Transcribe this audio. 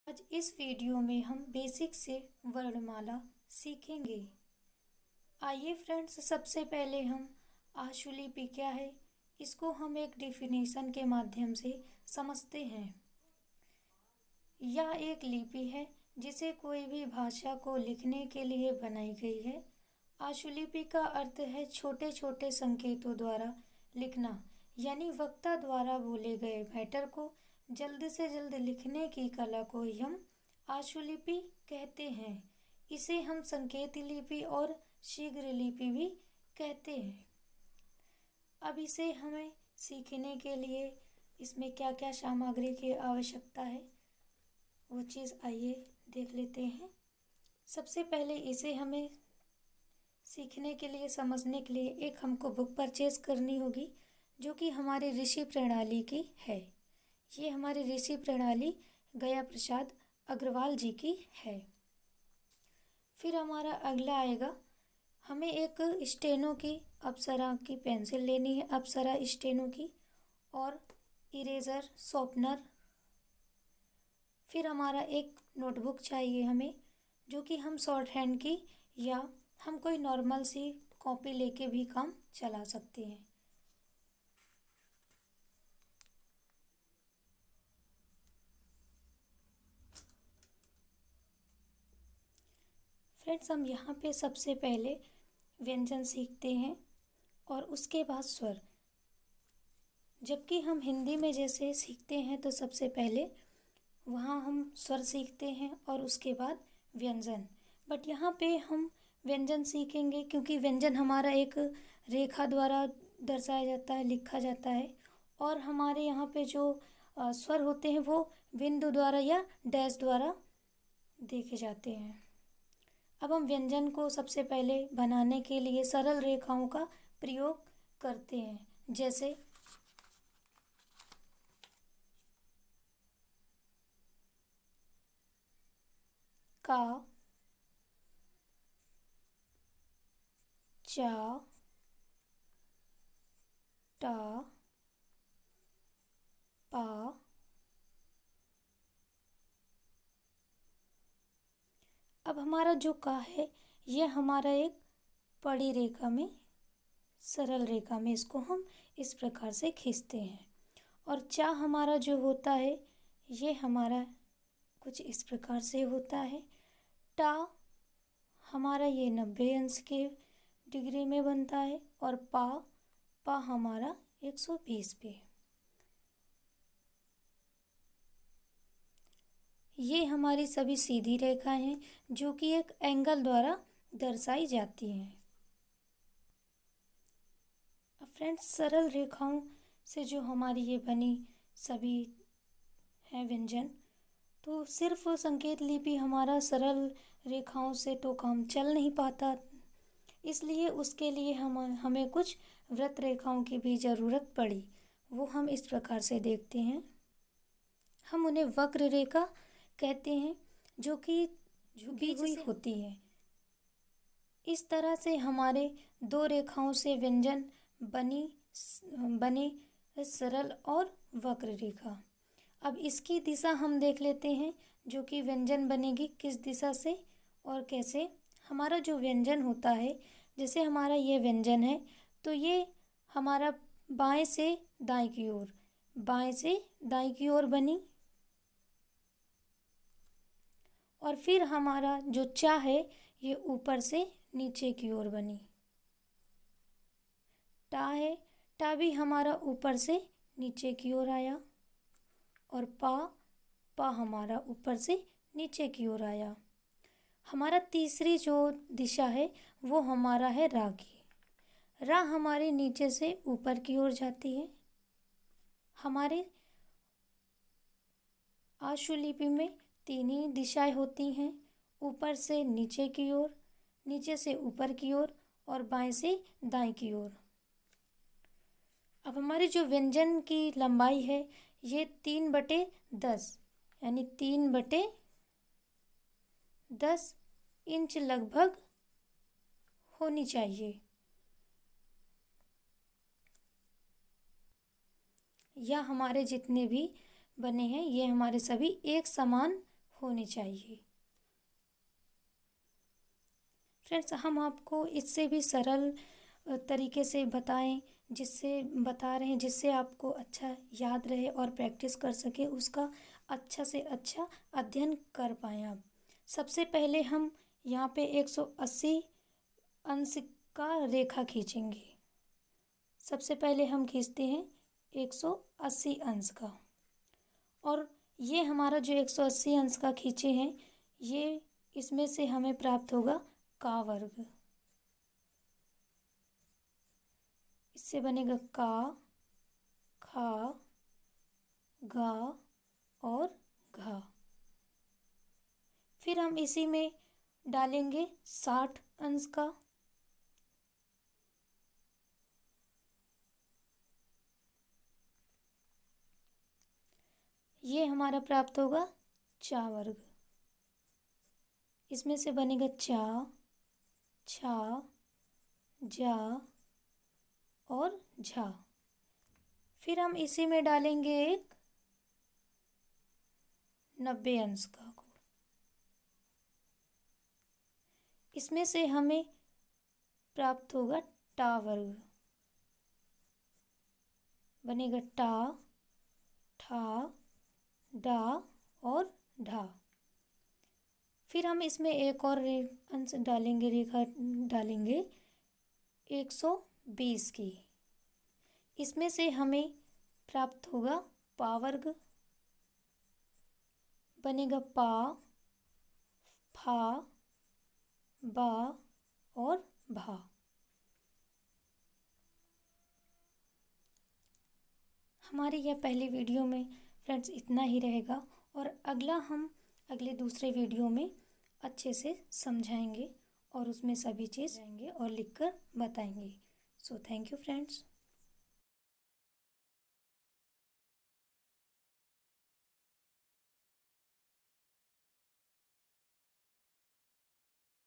आज इस वीडियो में हम बेसिक से वर्णमाला सीखेंगे। आइए फ्रेंड्स, सबसे पहले हम आशुलिपि क्या है इसको हम एक डेफिनेशन के माध्यम से समझते हैं। यह एक लिपि है जिसे कोई भी भाषा को लिखने के लिए बनाई गई है। आशुलिपि का अर्थ है छोटे छोटे संकेतों द्वारा लिखना, यानी वक्ता द्वारा बोले गए मैटर को जल्द से जल्द लिखने की कला को ही हम आशुलिपि कहते हैं। इसे हम संकेत लिपि और शीघ्र लिपि भी कहते हैं। अब इसे हमें सीखने के लिए इसमें क्या क्या सामग्री की आवश्यकता है वो चीज़ आइए देख लेते हैं। सबसे पहले इसे हमें सीखने के लिए, समझने के लिए एक हमको बुक परचेज करनी होगी जो कि हमारे ऋषि प्रणाली की है। ये हमारी ऋषि प्रणाली गया प्रसाद अग्रवाल जी की है। फिर हमारा अगला आएगा, हमें एक स्टेनो की, अप्सरा की पेंसिल लेनी है, अप्सरा स्टेनो की, और इरेजर, शॉर्पनर। फिर हमारा एक नोटबुक चाहिए हमें, जो कि हम शॉर्ट हैंड की या हम कोई नॉर्मल सी कॉपी लेके भी काम चला सकते हैं। फ्रेंड्स, हम यहाँ पे सबसे पहले व्यंजन सीखते हैं और उसके बाद स्वर। जबकि हम हिंदी में जैसे सीखते हैं तो सबसे पहले वहाँ हम स्वर सीखते हैं और उसके बाद व्यंजन। बट यहाँ पे हम व्यंजन सीखेंगे क्योंकि व्यंजन हमारा एक रेखा द्वारा दर्शाया जाता है, लिखा जाता है, और हमारे यहाँ पे जो स्वर होते हैं वो बिंदु द्वारा या डैश द्वारा देखे जाते हैं। अब हम व्यंजन को सबसे पहले बनाने के लिए सरल रेखाओं का प्रयोग करते हैं, जैसे का, चा, टा, पा, अब हमारा जो का है ये हमारा एक पड़ी रेखा में, सरल रेखा में इसको हम इस प्रकार से खींचते हैं। और चा हमारा जो होता है ये हमारा कुछ इस प्रकार से होता है। टा हमारा ये 90 अंश के डिग्री में बनता है, और पा हमारा 120 पे। ये हमारी सभी सीधी रेखाएं हैं जो कि एक एंगल द्वारा दर्शाई जाती हैं। अब फ्रेंड्स, सरल रेखाओं से जो हमारी ये बनी सभी हैं व्यंजन, तो सिर्फ संकेत लिपि हमारा सरल रेखाओं से तो काम चल नहीं पाता, इसलिए उसके लिए हमें कुछ वृत्त रेखाओं की भी ज़रूरत पड़ी। वो हम इस प्रकार से देखते हैं। हम उन्हें वक्र रेखा कहते हैं, जो कि झुकी हुई होती है। इस तरह से हमारे दो रेखाओं से व्यंजन बने सरल और वक्र रेखा। अब इसकी दिशा हम देख लेते हैं, जो कि व्यंजन बनेगी किस दिशा से और कैसे। हमारा जो व्यंजन होता है, जैसे हमारा ये व्यंजन है तो ये हमारा बाएं से दाएं की ओर, बाएं से दाएं की ओर बनी। और फिर हमारा जो चा है ये ऊपर से नीचे की ओर बनी। टा है, टा भी हमारा ऊपर से नीचे की ओर आया, और पा हमारा ऊपर से नीचे की ओर आया। हमारा तीसरी जो दिशा है वो हमारा है रा की। रा हमारे नीचे से ऊपर की ओर जाती है। हमारे आशुलिपि में तीन ही दिशाएं होती हैं, ऊपर से नीचे की ओर, नीचे से ऊपर की ओर, और बाएं से दाएं की ओर। अब हमारी जो व्यंजन की लंबाई है ये 3/10 यानी 3/10 इंच लगभग होनी चाहिए। या हमारे जितने भी बने हैं ये हमारे सभी एक समान होनी चाहिए। फ्रेंड्स, हम आपको इससे भी सरल तरीके से बता रहे हैं जिससे आपको अच्छा याद रहे और प्रैक्टिस कर सके, उसका अच्छा से अच्छा अध्ययन कर पाएँ आप। सबसे पहले हम यहाँ पे 180 अंश का रेखा खींचेंगे। सबसे पहले हम खींचते हैं 180 अंश का, और ये हमारा जो 180 अंश का खींचे हैं, ये इसमें से हमें प्राप्त होगा का वर्ग। इससे बनेगा का, खा, गा और घा। फिर हम इसी में डालेंगे 60 अंश का, ये हमारा प्राप्त होगा चा वर्ग। इसमें से बनेगा चा, छा, जा और झा। फिर हम इसी में डालेंगे एक 90 अंश का गुण। इसमें से हमें प्राप्त होगा टा वर्ग। बनेगा टा, ठा, डा और ढा। फिर हम इसमें एक और अंश डालेंगे, रेखा डालेंगे 120 की। इसमें से हमें प्राप्त होगा पा वर्ग। बनेगा पा, फा, बा और भा। हमारी यह पहली वीडियो में फ्रेंड्स इतना ही रहेगा, और हम अगले दूसरे वीडियो में अच्छे से समझाएंगे और उसमें सभी चीज़ जाएंगे और लिखकर बताएंगे। So thank you friends.